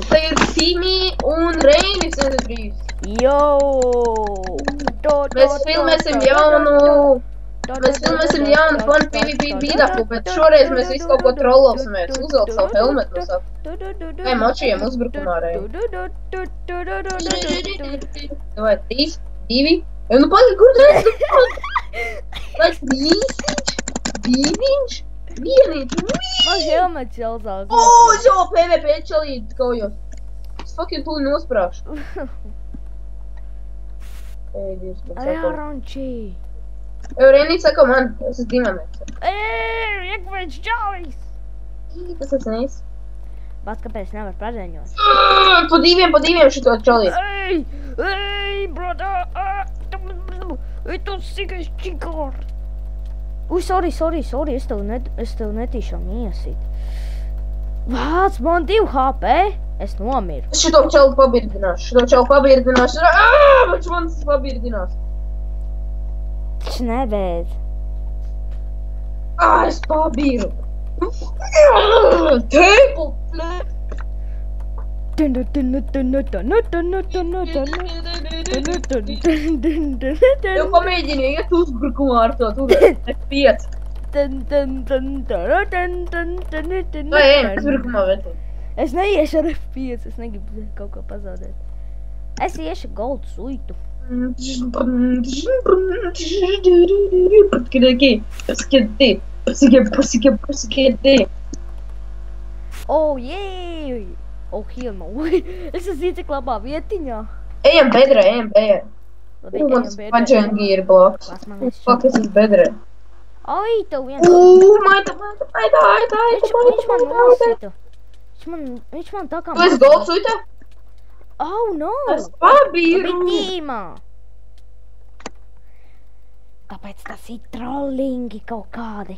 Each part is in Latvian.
Te ir Simi un Reinis N3. Mēs filmēsim jaunu fun PvP bīdapu, bet šoreiz mēs visu kaut ko trollosimies. Uzvelk savu helmetu, saku. Vai močiem uzbrukumā Reini. Vai 3, 2. Nu pagaid, kur redz? Vai 3, 2, 1. Man helmets jau zāk. Jo, PvP čalīt kaujos. Es fucking tūli nosprākšu. Ej, Dievs, man sako. Aronči. Reini sako man, es esmu Dinamēks. Iekvēč čalis. Tas es neesi. Bats, kāpēc nevar paziņot? Pa diviem šito čalīt. Ej, brother. Tu sikais čikor. Sorry, es tev netīšām iesit. Vāc, man 2 HP. Es nomiru. Es šito čalu pabirdināšu. Viņš manis pabirdinās. Tas nebeidz. Es pabiru. Table flip. Tev pamēģini iet uzbrukumā ar to turēt. F5. Vai ejam uzbrukumā, vecīt? Es neiešu ar F5, es negribu kaut ko pazaudēt. Es iešu gold suitu. Oh, jēj! Oh, heal no. Es esmu cik labā vietiņā. Ejam bedrē. Labi, Mans paģengi ir bloks. Fuck, es esmu bedrē. Ai, tev viens. Maita. Viņš man nosita. Viņš man tā kā... Tu esi gold suitā? Oh, no! Es pabiru! Tīmā! Kāpēc tas ir trollingi kaut kādi?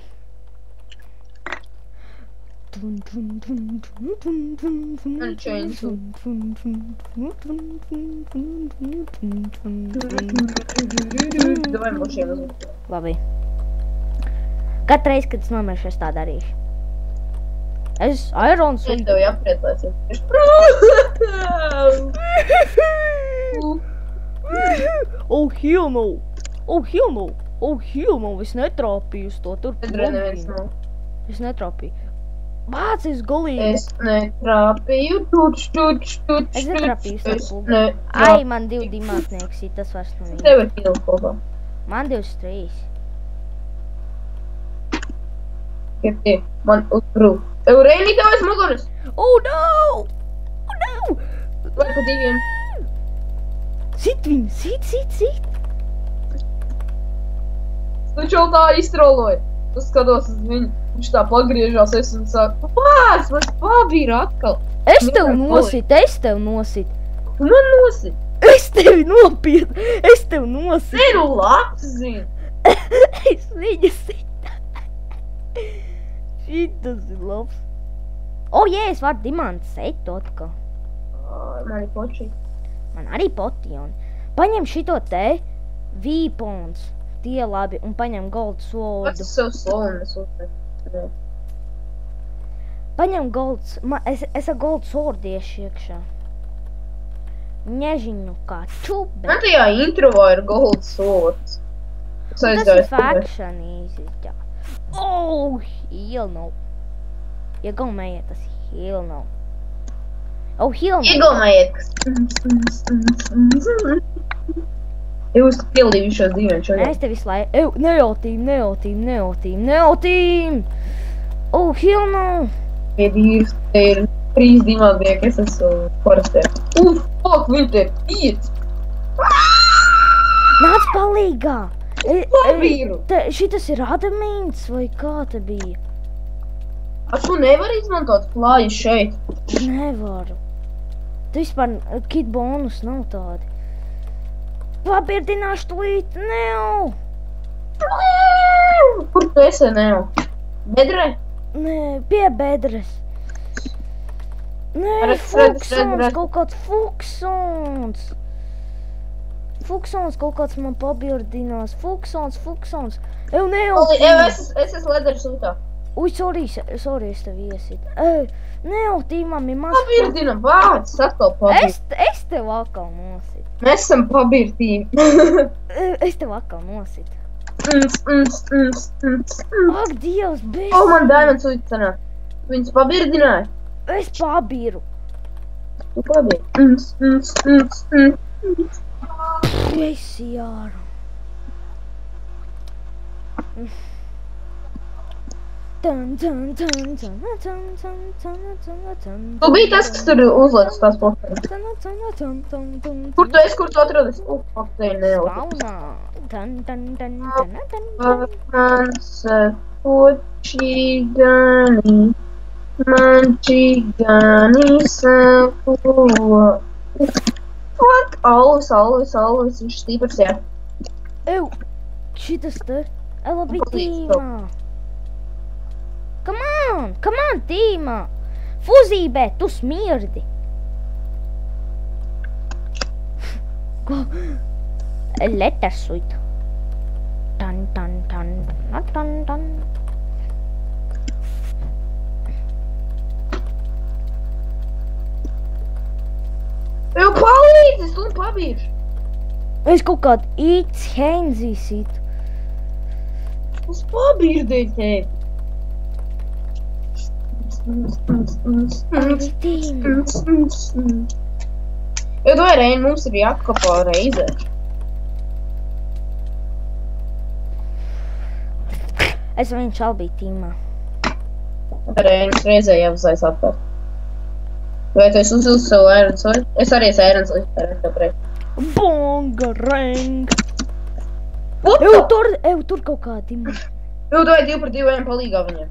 Davai mošiem uzlikt. Labi. Katreiz, kad es nomiršu, es tā darīšu. Es Iron Suit. Es tev jāpriecāsies. Oh, heal no. Es netrāpīju uz to. Tur Bedrē neviens nav. Es netrāpīju. Vāc, es golīgi. Es netrāpīju. Es netrāpīju starp Ai, man 2 dimantnieki, tas vairs nav viņa. Tev ir kill kopā. Man 23. Kiepti, man uzbrūk. Reini, tev aiz muguras! Oh, no! Vai pa 2? Sit viņu, sit! Viņš jau tā iztroloja. Es skatos uz viņu. Viņš tā pagriežās, es un sāku, Vārds, man pabīra atkal. Es tev nosit. Tu man nosit. Es tevi nopiet. Zinu, labs zinu. Es viņu sit. Šitas ir labs. Oh, jē, es varu dimantu setu atkal. Man ir poči. Man arī potion. Paņem šito te weapons. Tie labi. Un paņem gold swordu. Pats sev slovenes uzmet. Paņem gold... Es ar gold swordu iešu iekšā. Nežinu kā čubi. Man tajā introvā ir gold swords. Tas ir faction easy, jā. Oh, heal no. Iegaumējiet, tas heal no. Oh, heal no. Iegaumējiet, kas... Jūs pildīju šos diviem šodien. Es tev visu laiku... Neotīm! Oh, heal no. Te ir 3 dimantnieki, es esmu forastē. Fuck, viņi te ir 5! Nāc palīgā! Pabīru! Šitas ir adamīns vai kā te bija? Tu nevari izmantot flāju šeit? Nevaru. Tu vispār kit bonus nav tādi. Pabirdināšu tūlīt, Neo! Kur tu esi, Neo? Bedrē? Nē, pie bedres. Nē, fuksons, kaut kāds fuksons. Fuksons kaut kāds man pabirdinās. Fuksons. Ew, Neo! Es esmu ledera sūtā. Ui, sorry, es tev iesit. Ne jau tīmām ir maz. Pabirdinam, vārds, atkal pabirdinam. Es tev atkal nosit. Mēs esam pabirdīni. Es tev atkal nosit. Ak, Dievs, bez. O, man Diamonds uģi sanāk. Viņus pabirdināja. Es pabiru. Tu pabirdi. Es jāru. Tu biji tas, kas tur uzlaicis tās posteņas. Kur tu esi, kur tu atrodies? Posteņi neuzlaicis. Mans počigani, man čigani sako. Fuck, always, viņš stiprs, jā. Ew, šitas te, labi tīmā. Come on, tīmā. Fuzībē, tu smirdi. Ko? Lettersuit. Tan. Jau palīdzi, es un pabīšu. Es kaut kādu īts henzīsītu. Es pabirdēju tevi. Jo to Reini mums ir jākopā reizē. Es viņš albī tīmā. Reinis reizē jāuzais atpēr. Vai tu esi uzvilcis savu ērensoli? Es arī esi ērensoli. Bonga reng! What the? Tur kaut kā tīmā. Tu vajag 2 pret 2 ejam palīgā viņiem.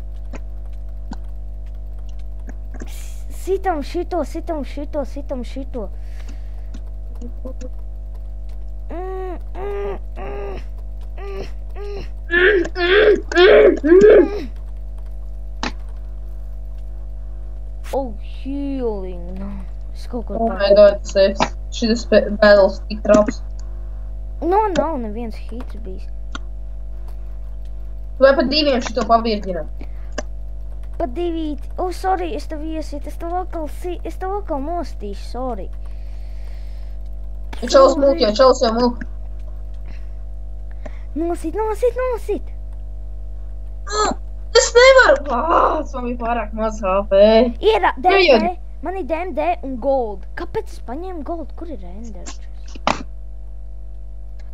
Sitam šito. Oh, healing. No. Es kaut ko Oh my god, saves. Šitas battles tik traps. No, nav neviens hits bijis. Vai pat 2 šito pabirdinam? Pa 2. Oh, sorry, es tev iesit. Es tev atkal nostīšu, sorry. Čaus mulk jau, čaus jau mulk. Nosit. Es nevaru! Tas man bija pārāk maz HP. Ir DMD. Man ir DMD un gold. Kāpēc es paņēmu gold? Kur ir Ender?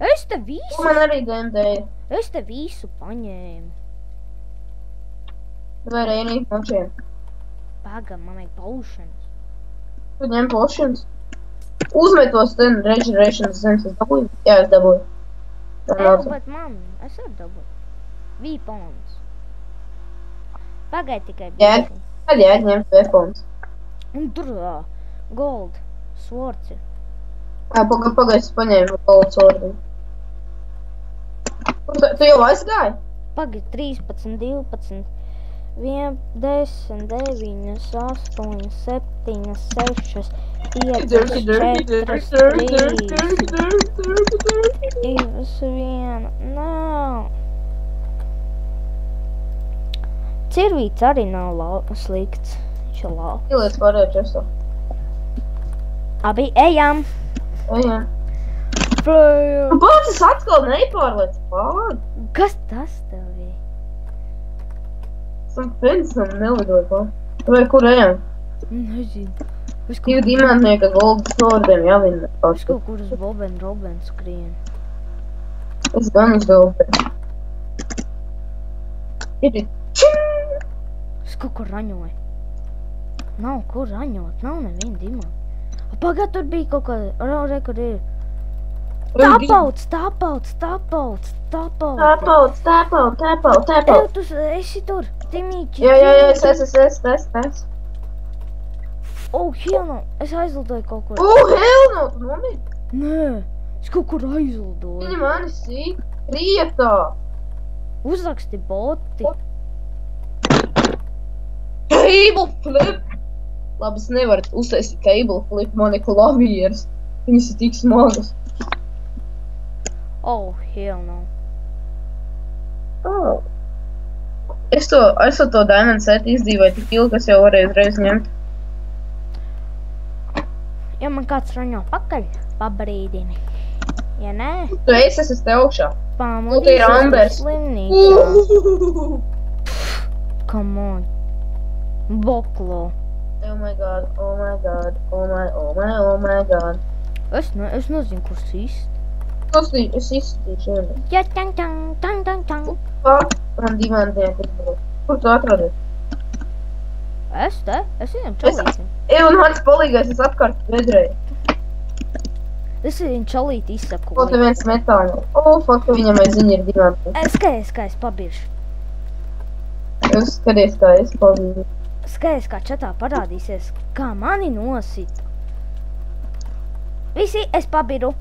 Es te visu. Man arī DMD. Es te visu paņēmu. Vai Reini mačiem? Pagam, man vajag potions. Tu ņem potions? Uzmetos ten regenerations zemes, es dabūju? Jā, es dabūju. Bet man, es arī dabūju. Weapons. Pagaid tikai bīsi. Tad ņemt weapons. Un tur gold swords ir. Pagaid, es paņēmu gold swordu. Tu jau aizgāji? Pagaid, 13, 12. 1, 10, 9, 8, 7, 6, 5, 4, 3, 2, 1, no. Cirvīts arī nav slikts. Viņš ir labi. Ieliec pārējo često. Abi, ejam! Ejam. Pats es atkal nepārlēc pāri. Kas tas tev bija? Esam pensam nelidoju pāri. Vai kur ejam? Nezinu. 2 dimantnieka gold swordiem jāvinna. Es kaut kur uz Boben skrienu. Es gan uz Boben. Ir Es kaut kur raņoju. Nav kur raņot, nav neviena dimanta. Pagad, tur bija kaut kāda, kur ir. Tāpauts. Ev, tu esi tur, Timīči. Jā, es. Oh, hell no, es aizlidoju kaut kur. Oh, hell no, tu nomiri? Nē, es kaut kur aizlidoju. Viņi mani sīk, rietā. Uzraksti boti. Table flip. Labi, es nevaru uztaisīt table flip, man ir klavieres. Viņas ir tik smagas. Oh, hell no. Oh. Es to diamond set izdzīvoju tik ilgi, kas jau varēju uzreiz ņemt. Ja man kāds raņo pakaļ, pabrīdini. Ja nē, Tu esi, es te augšā. Te ir pamodīsies Ambers. slimnīcā. Come on. Boklo. Oh my god, oh my god, oh my god. Es nezinu, kur sist. Es izskatīšu vienu. Ja, tang. Man dimantiem, kur tu atradi? Es viņam čalīti. Un mans palīgais, es atkārtu vedrēju. Es viņam čalīti Ko te izsakoju. viens metāli? Fuck, viņam aiz ziņa ir dimantiem. Skaies, pabiršu. Jūs skaties, kā es palīgu. Skaies, kā čatā parādīsies, kā mani nosita. Visi, es pabiru.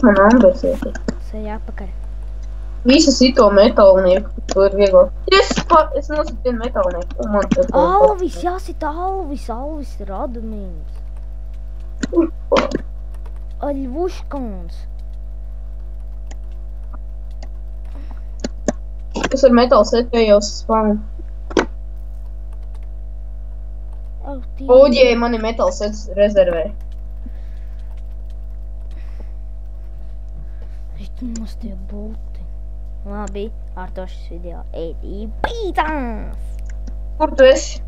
Man Ambers iet. Sēj atpakaļ. Visi sito metālnieku, to ir vieglāk. Es nositu vienu metālnieku. Un man tas Alvis, jāsita Alvis Radumins. Aļvuškons. Es ar metālu setu jau spānu. Oģēji, man ir metāla sets rezervē. Mums tie būti. Labi, ar to šis video ēdīja pītās. Kur tu esi?